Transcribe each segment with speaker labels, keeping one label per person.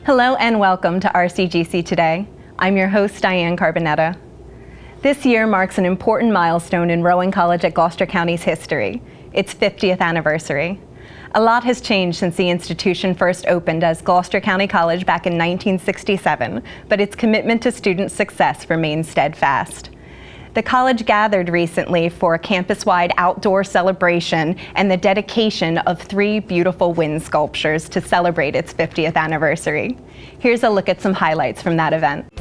Speaker 1: Hello and welcome to RCGC Today. I'm your host, Diane Carbonetta. This year marks an important milestone in Rowan College at Gloucester County's history, its 50th anniversary. A lot has changed since the institution first opened as Gloucester County College back in 1967, but its commitment to student success remains steadfast. The college gathered recently for a campus-wide outdoor celebration and the dedication of 3 beautiful wind sculptures to celebrate its 50th anniversary. Here's a look at some highlights from that event.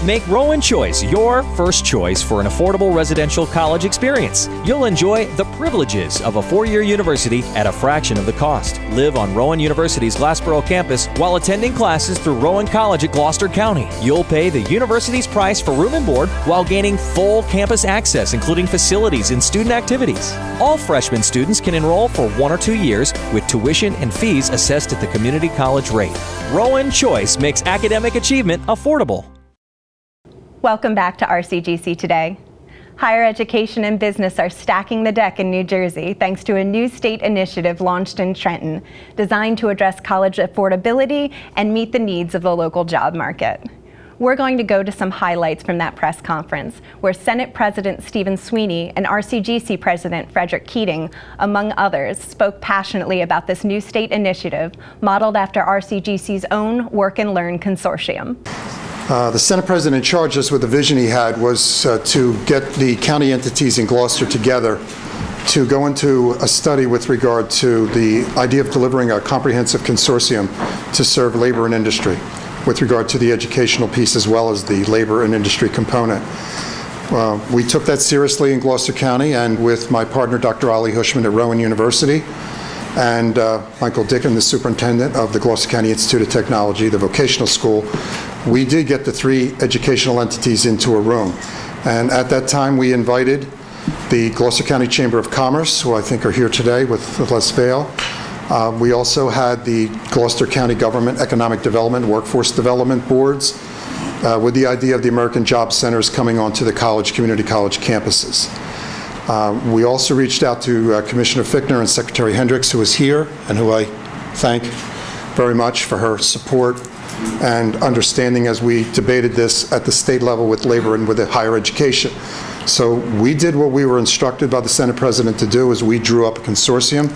Speaker 2: Make Rowan Choice your first choice for an affordable residential college experience. You'll enjoy the privileges of a 4-year university at a fraction of the cost. Live on Rowan University's Glassboro campus while attending classes through Rowan College at Gloucester County. You'll pay the university's price for room and board while gaining full campus access, including facilities and student activities. All freshman students can enroll for 1 or 2 years with tuition and fees assessed at the community college rate. Rowan Choice makes academic achievement affordable.
Speaker 1: Welcome back to RCGC Today. Higher education and business are stacking the deck in New Jersey thanks to a new state initiative launched in Trenton, designed to address college affordability and meet the needs of the local job market. We're going to go to some highlights from that press conference, where Senate President Stephen Sweeney and RCGC President Frederick Keating, among others, spoke passionately about this new state initiative modeled after RCGC's own Work and Learn consortium.
Speaker 3: The Senate President charged us with the vision he had was to get the county entities in Gloucester together to go into a study with regard to the idea of delivering a comprehensive consortium to serve labor and industry with regard to the educational piece as well as the labor and industry component. We took that seriously in Gloucester County, and with my partner Dr. Ali Hushman at Rowan University and Michael Dicken, the superintendent of the Gloucester County Institute of Technology, the vocational school, we did get the 3 educational entities into a room. And at that time, we invited the Gloucester County Chamber of Commerce, who I think are here today with Les Vail. We also had the Gloucester County Government Economic Development, Workforce Development Boards, with the idea of the American Job Centers coming onto the college, community college campuses. We also reached out to Commissioner Fichtner and Secretary Hendricks, who is here, and who I thank very much for her support and understanding as we debated this at the state level with labor and with higher education. So we did what we were instructed by the Senate President to do, is we drew up a consortium.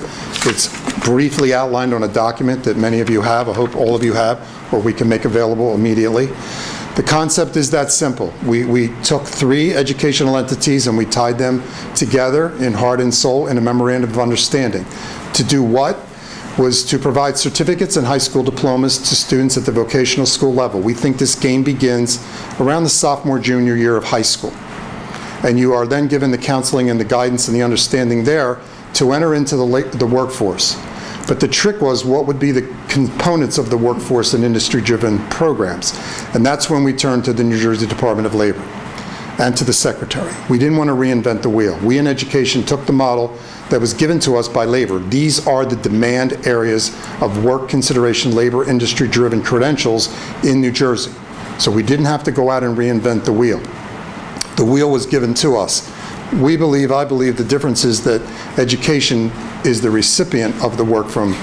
Speaker 3: It's briefly outlined on a document that many of you have, I hope all of you have, or we can make available immediately. The concept is that simple. We took 3 educational entities and we tied them together in heart and soul in a memorandum of understanding. To do what? Was to provide certificates and high school diplomas to students at the vocational school level. We think this game begins around the sophomore, junior year of high school. and you are then given the counseling and the guidance and the understanding there to enter into the workforce. But the trick was, what would be the components of the workforce and industry-driven programs? And that's when we turned to the New Jersey Department of Labor and to the Secretary. We didn't want to reinvent the wheel. We in education took the model that was given to us by labor. These are the demand areas of work consideration, labor industry-driven credentials in New Jersey. So we didn't have to go out and reinvent the wheel. The wheel was given to us. I believe the difference is that education is the recipient of the work from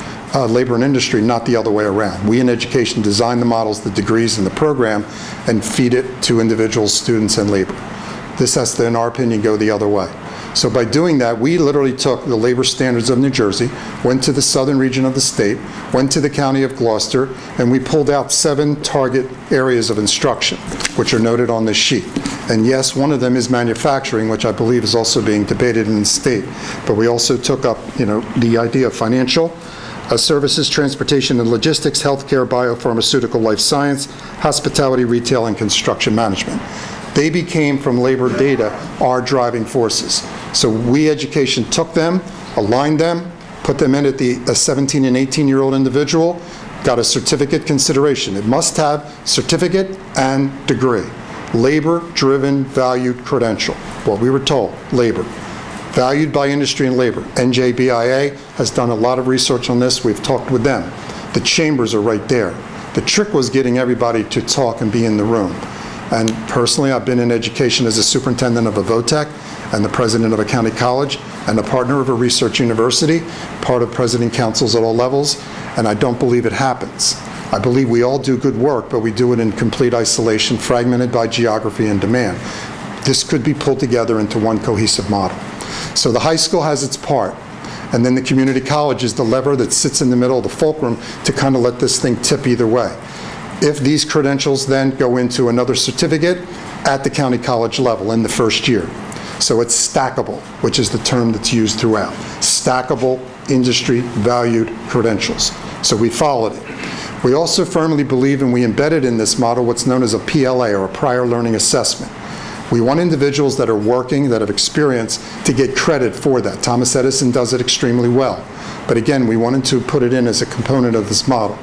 Speaker 3: labor and industry, not the other way around. We in education design the models, the degrees, and the program, and feed it to individuals, students, and labor. This has to, in our opinion, go the other way. So by doing that, we literally took the labor standards of New Jersey, went to the southern region of the state, went to the county of Gloucester, and we pulled out 7 target areas of instruction, which are noted on this sheet. And yes, one of them is manufacturing, which I believe is also being debated in the state. But we also took up, the idea of financial, services, transportation and logistics, healthcare, biopharmaceutical, life science, hospitality, retail, and construction management. They became, from labor data, our driving forces. So we, education, took them, aligned them, put them in at a 17 and 18-year-old individual, got a certificate consideration. It must have certificate and degree. Labor-driven, valued credential. What we were told, labor. Valued by industry and labor. NJBIA has done a lot of research on this. We've talked with them. The chambers are right there. The trick was getting everybody to talk and be in the room. And personally, I've been in education as a superintendent of a VOTEC and the president of a county college and a partner of a research university, part of president councils at all levels, and I don't believe it happens. I believe we all do good work, but we do it in complete isolation, fragmented by geography and demand. This could be pulled together into one cohesive model. So the high school has its part, and then the community college is the lever that sits in the middle of the fulcrum to kind of let this thing tip either way. If these credentials then go into another certificate at the county college level in the first year. So it's stackable, which is the term that's used throughout. Stackable, industry-valued credentials. So we followed it. We also firmly believe, and we embedded in this model, what's known as a PLA, or a prior learning assessment. We want individuals that are working, that have experience, to get credit for that. Thomas Edison does it extremely well. But again, we wanted to put it in as a component of this model.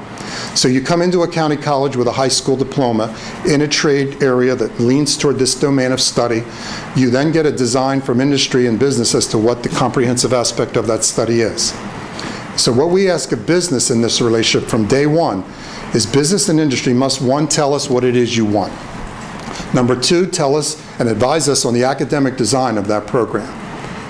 Speaker 3: So you come into a county college with a high school diploma in a trade area that leans toward this domain of study. You then get a design from industry and business as to what the comprehensive aspect of that study is. So what we ask of business in this relationship from day one is business and industry must, 1, tell us what it is you want. Number 2, tell us and advise us on the academic design of that program.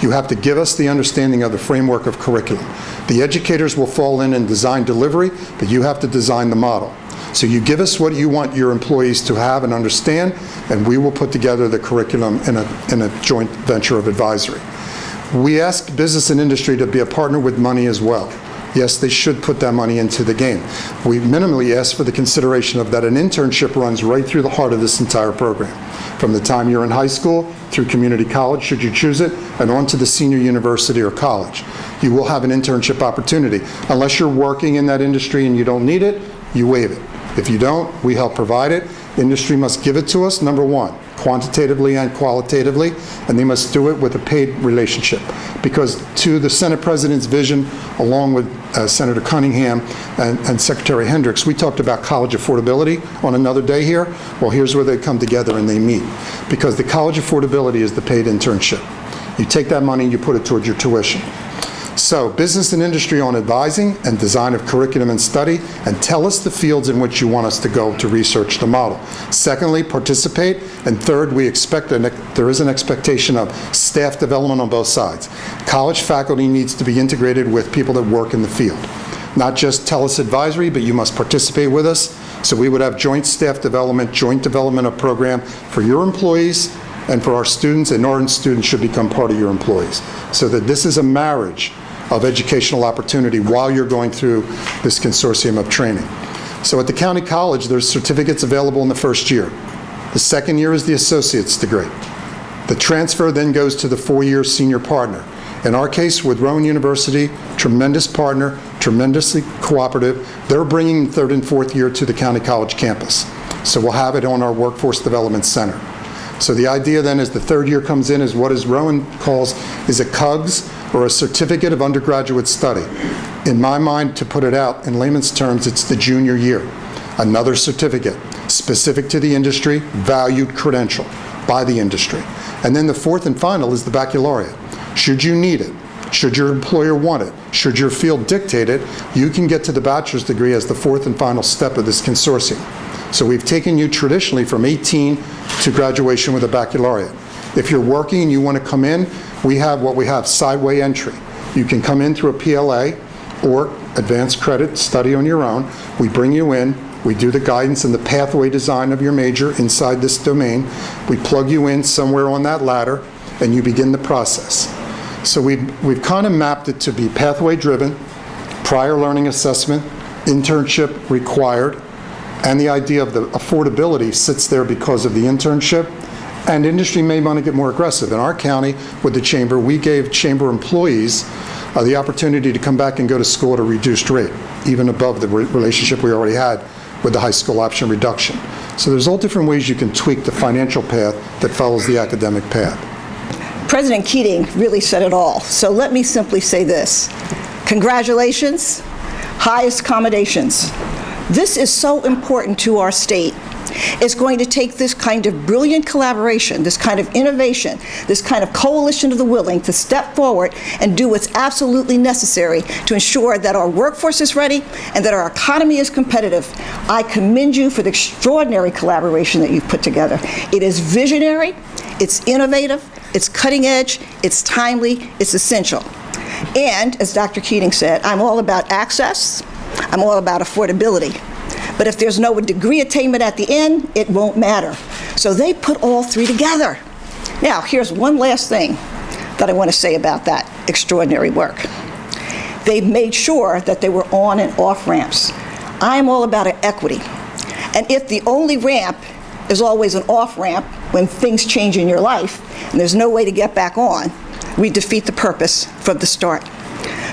Speaker 3: You have to give us the understanding of the framework of curriculum. The educators will fall in and design delivery, but you have to design the model. So you give us what you want your employees to have and understand, and we will put together the curriculum in a joint venture of advisory. We ask business and industry to be a partner with money as well. Yes, they should put that money into the game. We minimally ask for the consideration of that an internship runs right through the heart of this entire program. From the time you're in high school, through community college, should you choose it, and on to the senior university or college. You will have an internship opportunity. Unless you're working in that industry and you don't need it, you waive it. If you don't, we help provide it. Industry must give it to us, number 1, quantitatively and qualitatively, and they must do it with a paid relationship. Because to the Senate President's vision, along with Senator Cunningham and Secretary Hendricks, we talked about college affordability on another day here. Well, here's where they come together and they meet. Because the college affordability is the paid internship. You take that money and you put it towards your tuition. So business and industry on advising and design of curriculum and study, and tell us the fields in which you want us to go to research the model. Secondly, participate. And third, we expect there is an expectation of staff development on both sides. College faculty needs to be integrated with people that work in the field. Not just tell us advisory, but you must participate with us. So we would have joint staff development, joint development of program for your employees and for our students, and our students should become part of your employees. So that this is a marriage of educational opportunity while you're going through this consortium of training. So at the county college, there's certificates available in the first year. The second year is the associate's degree. The transfer then goes to the 4-year senior partner. In our case, with Rowan University, tremendous partner, tremendously cooperative. They're bringing 3rd and 4th year to the county college campus. So we'll have it on our Workforce Development Center. So the idea then is the third year comes in is what is Rowan calls is a CUGS, or a Certificate of Undergraduate Study. In my mind, to put it out in layman's terms, it's the junior year. Another certificate, specific to the industry, valued credential by the industry. And then the fourth and final is the baccalaureate. Should you need it, should your employer want it, should your field dictate it, you can get to the bachelor's degree as the fourth and final step of this consortium. So we've taken you traditionally from 18 to graduation with a baccalaureate. If you're working and you want to come in, we have what we have, sideway entry. You can come in through a PLA or advanced credit, study on your own. We bring you in, we do the guidance and the pathway design of your major inside this domain. We plug you in somewhere on that ladder and you begin the process. So we've kind of mapped it to be pathway driven, prior learning assessment, internship required, and the idea of the affordability sits there because of the internship. And industry may want to get more aggressive. In our county, with the chamber, we gave chamber employees the opportunity to come back and go to school at a reduced rate, even above the relationship we already had with the high school option reduction. So there's all different ways you can tweak the financial path that follows the academic path.
Speaker 4: President Keating really said it all. So let me simply say this. Congratulations, highest commendations. This is so important to our state. It's going to take this kind of brilliant collaboration, this kind of innovation, this kind of coalition of the willing to step forward and do what's absolutely necessary to ensure that our workforce is ready and that our economy is competitive. I commend you for the extraordinary collaboration that you've put together. It is visionary, it's innovative, it's cutting edge, it's timely, it's essential. And as Dr. Keating said, I'm all about access, I'm all about affordability. But if there's no degree attainment at the end, it won't matter. So they put all three together. Now, here's one last thing that I want to say about that extraordinary work. They've made sure that there were on and off ramps. I'm all about equity. And if the only ramp is always an off ramp when things change in your life, and there's no way to get back on, we defeat the purpose from the start.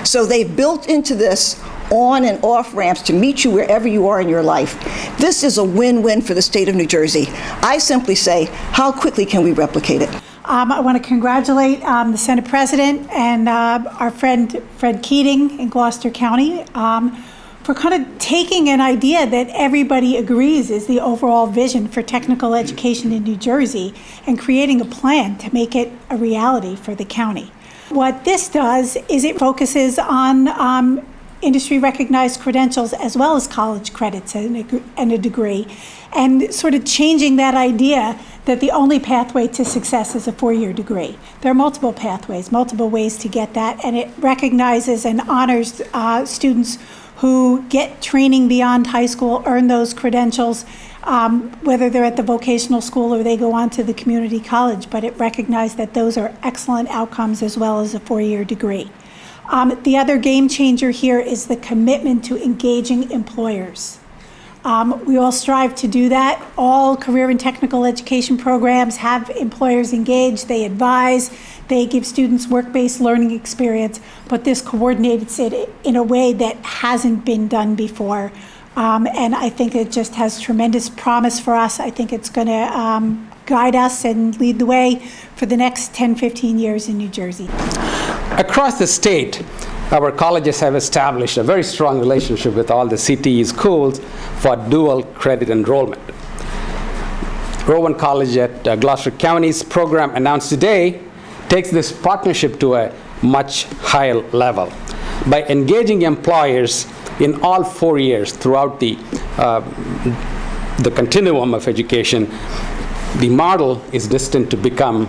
Speaker 4: So they've built into this on and off ramps to meet you wherever you are in your life. This is a win-win for the state of New Jersey. I simply say, how quickly can we replicate it?
Speaker 5: I want to congratulate the Senate President and our friend Fred Keating in Gloucester County for kind of taking an idea that everybody agrees is the overall vision for technical education in New Jersey and creating a plan to make it a reality for the county. What this does is it focuses on industry-recognized credentials as well as college credits and a degree, and sort of changing that idea that the only pathway to success is a four-year degree. There are multiple pathways, multiple ways to get that, and it recognizes and honors students who get training beyond high school, earn those credentials, whether they're at the vocational school or they go on to the community college, but it recognizes that those are excellent outcomes as well as a four-year degree. The other game changer here is the commitment to engaging employers. We all strive to do that. All career and technical education programs have employers engaged. They advise, they give students work-based learning experience, but this coordinates it in a way that hasn't been done before. And I think it just has tremendous promise for us. I think it's going to guide us and lead the way for the next 10, 15 years in New Jersey.
Speaker 6: Across the state, our colleges have established a very strong relationship with all the CTE schools for dual credit enrollment. Rowan College at Gloucester County's program announced today takes this partnership to a much higher level by engaging employers in all 4 years throughout the continuum of education. The model is destined to become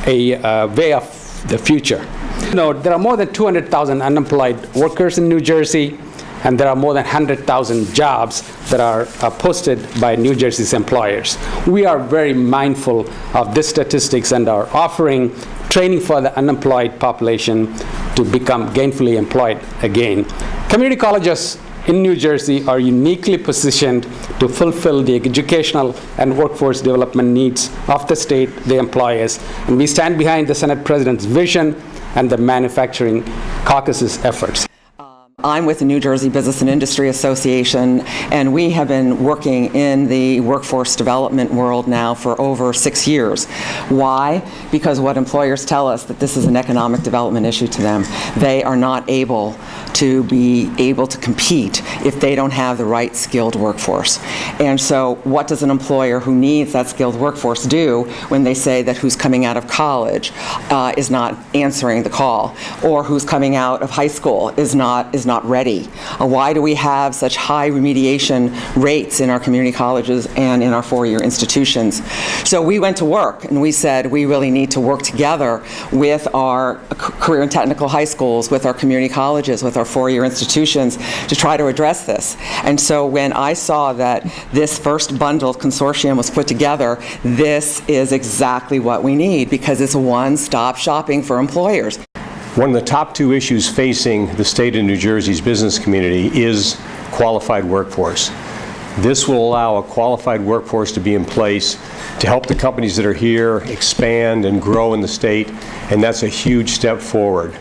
Speaker 6: a way of the future. You know, there are more than 200,000 unemployed workers in New Jersey, and there are more than 100,000 jobs that are posted by New Jersey's employers. We are very mindful of these statistics and are offering training for the unemployed population to become gainfully employed again. Community colleges in New Jersey are uniquely positioned to fulfill the educational and workforce development needs of the state they employ us, and we stand behind the Senate President's vision and the manufacturing caucus's efforts.
Speaker 7: I'm with the New Jersey Business and Industry Association, and we have been working in the workforce development world now for over 6 years. Why? Because what employers tell us that this is an economic development issue to them. They are not able to be able to compete if they don't have the right skilled workforce. And so what does an employer who needs that skilled workforce do when they say that who's coming out of college is not answering the call, or who's coming out of high school is not ready? Why do we have such high remediation rates in our community colleges and in our four-year institutions? So we went to work and we said we really need to work together with our career and technical high schools, with our community colleges, with our four-year institutions to try to address this. And so when I saw that this first bundled consortium was put together, this is exactly what we need, because it's one-stop shopping for employers.
Speaker 8: One of the top two issues facing the state of New Jersey's business community is qualified workforce. This will allow a qualified workforce to be in place to help the companies that are here expand and grow in the state, and that's a huge step forward.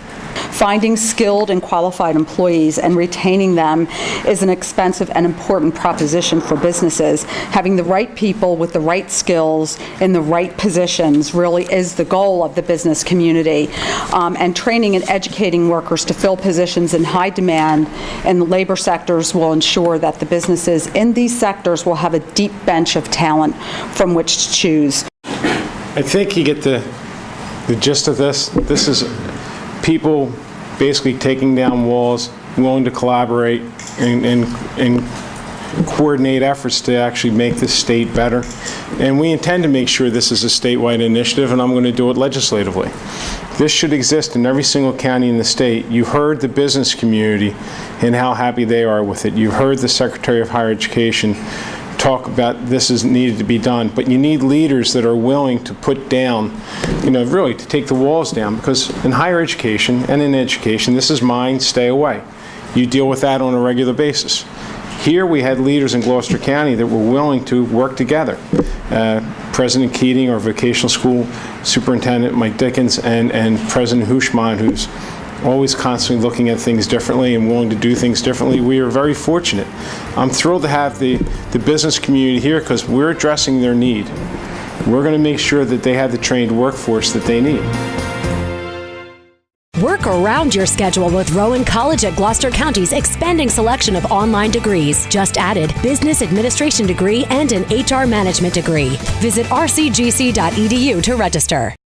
Speaker 9: Finding skilled and qualified employees and retaining them is an expensive and important proposition for businesses. Having the right people with the right skills in the right positions really is the goal of the business community. And training and educating workers to fill positions in high demand in the labor sectors will ensure that the businesses in these sectors will have a deep bench of talent from which to choose.
Speaker 10: I think you get the gist of this. This is people basically taking down walls, willing to collaborate and coordinate efforts to actually make this state better. And we intend to make sure this is a statewide initiative, and I'm going to do it legislatively. This should exist in every single county in the state. You heard the business community and how happy they are with it. You heard the Secretary of Higher Education talk about this is needed to be done, but you need leaders that are willing to put down, really to take the walls down, because in higher education and in education, this is mine, stay away. You deal with that on a regular basis. Here we had leaders in Gloucester County that were willing to work together. President Keating, our vocational school superintendent, Mike Dickens, and President Hushman, who's always constantly looking at things differently and willing to do things differently. We are very fortunate. I'm thrilled to have the business community here because we're addressing their need. We're going to make sure that they have the trained workforce that they need.
Speaker 11: Work around your schedule with Rowan College at Gloucester County's expanding selection of online degrees. Just added business administration degree and an HR management degree. Visit rcgc.edu to register.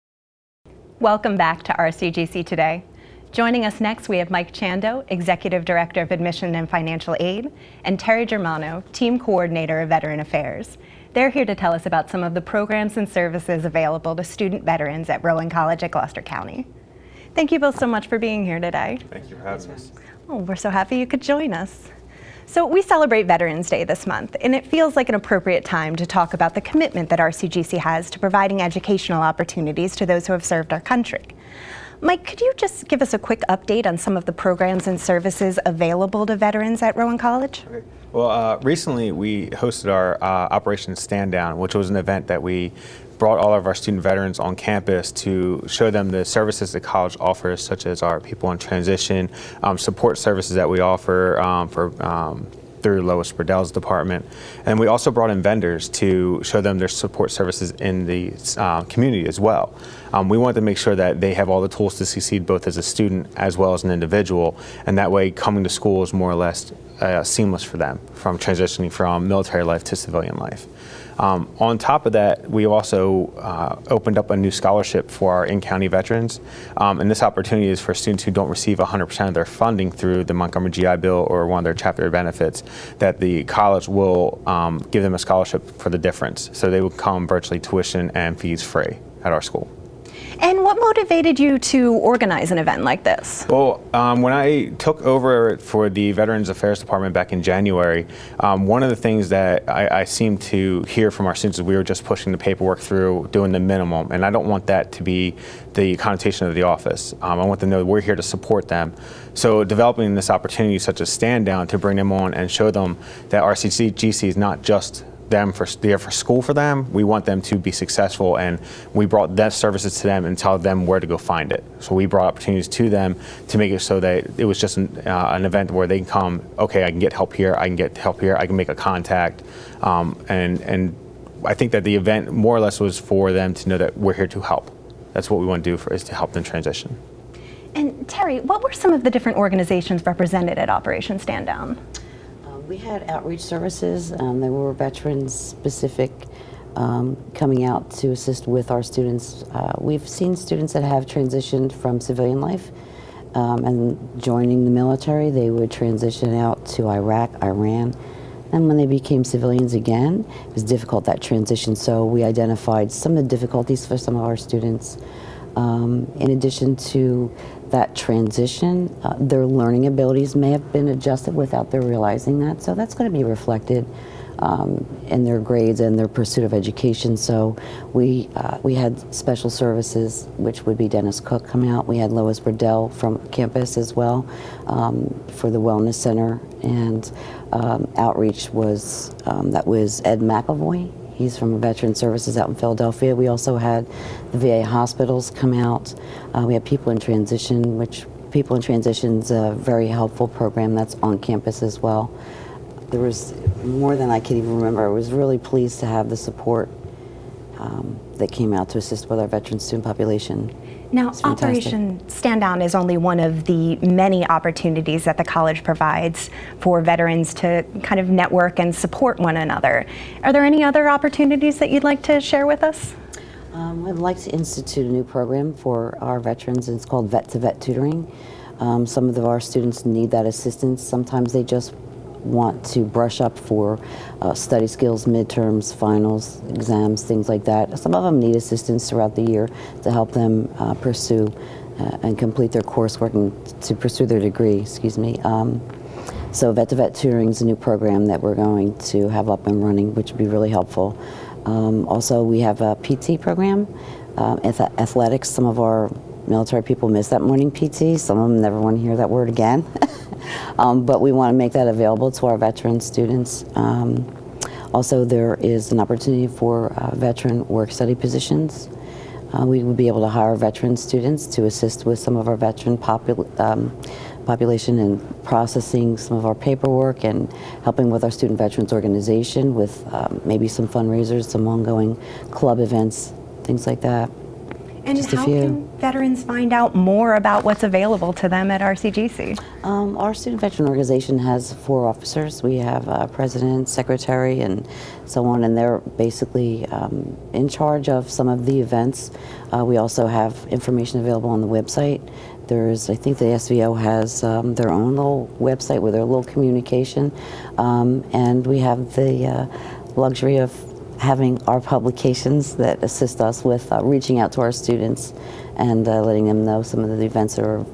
Speaker 1: Welcome back to RCGC Today. Joining us next, we have Mike Chando, Executive Director of Admission and Financial Aid, and Terry Germano, Team Coordinator of Veteran Affairs. They're here to tell us about some of the programs and services available to student veterans at Rowan College at Gloucester County. Thank you both so much for being here today.
Speaker 12: Thank you for having us.
Speaker 1: Oh, we're so happy you could join us. So we celebrate Veterans Day this month, and it feels like an appropriate time to talk about the commitment that RCGC has to providing educational opportunities to those who have served our country. Mike, could you just give us a quick update on some of the programs and services available to veterans at Rowan College?
Speaker 12: Okay. Well, recently we hosted our Operation Stand Down, which was an event that we brought all of our student veterans on campus to show them the services the college offers, such as our people in transition, support services that we offer through Lois Burdell's department. And we also brought in vendors to show them their support services in the community as well. We want to make sure that they have all the tools to succeed both as a student as well as an individual, and that way coming to school is more or less seamless for them, from transitioning from military life to civilian life. On top of that, we also opened up a new scholarship for our in-county veterans, and this opportunity is for students who don't receive 100% of their funding through the Montgomery GI Bill or one of their chapter benefits, that the college will give them a scholarship for the difference. So they will come virtually tuition and fees free at our school.
Speaker 1: And what motivated you to organize an event like this?
Speaker 12: Well, when I took over for the Veterans Affairs Department back in January, one of the things that I seemed to hear from our students is we were just pushing the paperwork through, doing the minimum, and I don't want that to be the connotation of the office. I want them to know we're here to support them. So developing this opportunity such as Stand Down to bring them on and show them that RCGC is not just them there for school for them. We want them to be successful, and we brought that services to them and tell them where to go find it. So we brought opportunities to them to make it so that it was just an event where they can come, okay, I can get help here, I can get help here, I can make a contact, and I think that the event more or less was for them to know that we're here to help. That's what we want to do is to help them transition.
Speaker 1: And Terry, what were some of the different organizations represented at Operation Stand Down?
Speaker 13: We had outreach services. There were veterans specific coming out to assist with our students. We've seen students that have transitioned from civilian life and joining the military. They would transition out to Iraq, Iran, and when they became civilians again, it was difficult, that transition. So we identified some of the difficulties for some of our students. In addition to that transition, their learning abilities may have been adjusted without their realizing that. So that's going to be reflected in their grades and their pursuit of education. So we had special services, which would be Dennis Cook come out. We had Lois Burdell from campus as well for the Wellness Center, and outreach was that was Ed McAvoy. He's from Veteran Services out in Philadelphia. We also had the VA hospitals come out. We had People in Transition, which People in Transition is a very helpful program that's on campus as well. There was more than I can even remember. I was really pleased to have the support that came out to assist with our veteran student population.
Speaker 1: Now, Operation Stand Down is only one of the many opportunities that the college provides for veterans to kind of network and support one another. Are there any other opportunities that you'd like to share with us?
Speaker 13: I'd like to institute a new program for our veterans, and it's called Vet-to-Vet Tutoring. Some of our students need that assistance. Sometimes they just want to brush up for study skills, midterms, finals, exams, things like that. Some of them need assistance throughout the year to help them pursue and complete their coursework and to pursue their degree, So Vet-to-Vet Tutoring is a new program that we're going to have up and running, which would be really helpful. Also, we have a PT program, athletics. Some of our military people miss that morning PT. Some of them never want to hear that word again. But we want to make that available to our veteran students. Also, there is an opportunity for veteran work-study positions. We would be able to hire veteran students to assist with some of our veteran population in processing some of our paperwork and helping with our Student Veterans Organization with maybe some fundraisers, some ongoing club events, things like that.
Speaker 1: And how can veterans find out more about what's available to them at RCGC?
Speaker 13: Our Student Veteran Organization has 4 officers. We have a president, secretary, and so on, and they're basically in charge of some of the events. We also have information available on the website. I think the SVO has their own little website with their little communication, and we have the luxury of having our publications that assist us with reaching out to our students and letting them know some of the events that are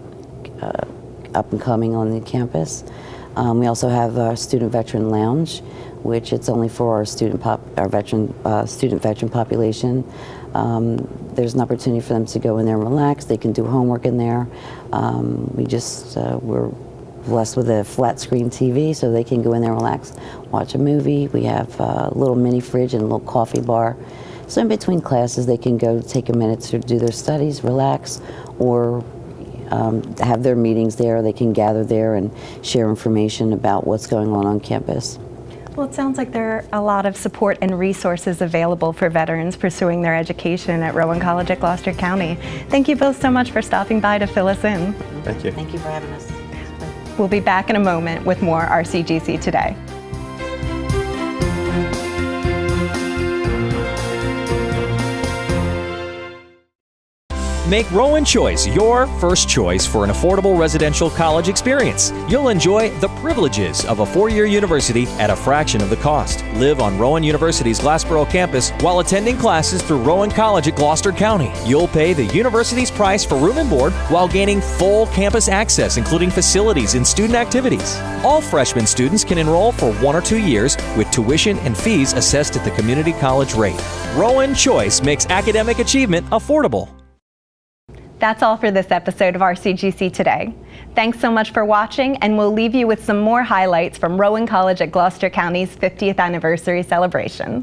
Speaker 13: up and coming on the campus. We also have our Student Veteran Lounge, which it's only for our student veteran population. There's an opportunity for them to go in there and relax. They can do homework in there. We're blessed with a flat screen TV, so they can go in there and relax, watch a movie. We have a little mini fridge and a little coffee bar. So in between classes, they can go take a minute to do their studies, relax, or have their meetings there. They can gather there and share information about what's going on campus.
Speaker 1: Well, it sounds like there are a lot of support and resources available for veterans pursuing their education at Rowan College at Gloucester County. Thank you both so much for stopping by to fill us in.
Speaker 12: Thank you.
Speaker 13: Thank you for having us.
Speaker 1: We'll be back in a moment with more RCGC Today.
Speaker 2: Make Rowan Choice your first choice for an affordable residential college experience. You'll enjoy the privileges of a 4-year university at a fraction of the cost. Live on Rowan University's Glassboro campus while attending classes through Rowan College at Gloucester County. You'll pay the university's price for room and board while gaining full campus access, including facilities and student activities. All freshman students can enroll for 1 or 2 years with tuition and fees assessed at the community college rate. Rowan Choice makes academic achievement affordable.
Speaker 1: That's all for this episode of RCGC Today. Thanks so much for watching, and we'll leave you with some more highlights from Rowan College at Gloucester County's 50th anniversary celebration.